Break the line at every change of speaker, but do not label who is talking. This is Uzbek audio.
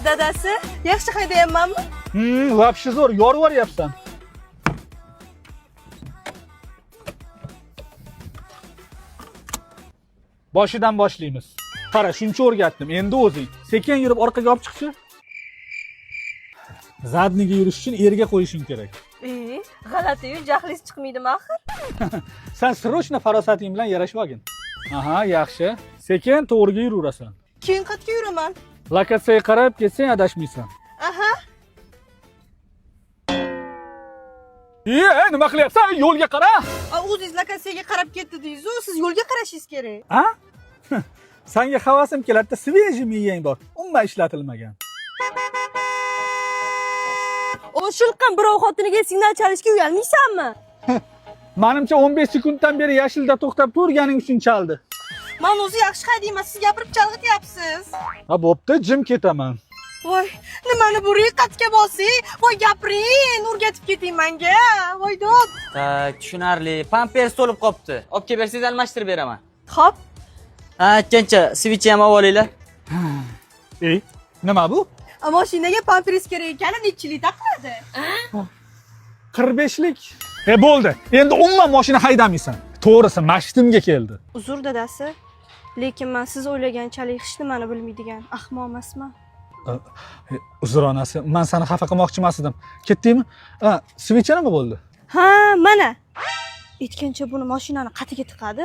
Dadasi, yaxshi haydayapmanmi?
Вообще zo'r, yorvoryapsan. Boshidan boshlaymiz. Qara, shuncha o'rgatdim. Endi o'zing sekin yurib orqaga olib chiqchi. Zadniga yurish uchun erga qo'yishing kerak.
G'alati-yu, jahlingiz chiqmaydimi axir?
Sen srochna farosating bilan yarashib olgin. Aha, yaxshi. Sekin to'g'riga yuraverasan.
Keyin qayerga yuraman?
Lokatsiyaga qarab ketsang adashmaysan.
Aha.
Nima qilyapsan? Yo'lga qara.
O'zingiz lokatsiyaga qarab ketdi deysiz-ku, siz yo'lga qarashingiz kerak.
Ha? Senga havasim keladi-da, sveji miyang bor. Umuman ishlatilmagan.
Shilqim birov xotiniga signal chalishga uyalmaysanmi?
Menimcha 15 sekunddan beri yashilda to'xtab turganing uchun chaldi.
Men o'zi yaxshi haydayman, siz gapirib chalg'ityapsiz.
Ha, bo'pti, jim ketaman.
Voy, nimani bu riqatga bosing? Voy, gapiring, o'rgatib keting menga. Voy, dod.
Tushunarli. Pampers to'lib qopti. Olib kelib bersangiz almashtirib beraman.
Xo'p.
Ha, aytgancha, switch ham olib olinglar.
Nima bu?
Mashinaga pampers kerak ekani nechilik taqiladi?
45lik. Bo'ldi. Endi umuman mashina haydamaysan. To'g'risi, mashtumga keldi.
Uzr dadasi, lekin men siz o'ylaganchalik hech nimani bilmaydigan ahmoq emasman.
Uzr onasi, men seni xafa qilmoqchi emas edim. Ketdingmi? Switch nima bo'ldi?
Ha, mana. Aytgancha buni mashinani qatiga tiqadi.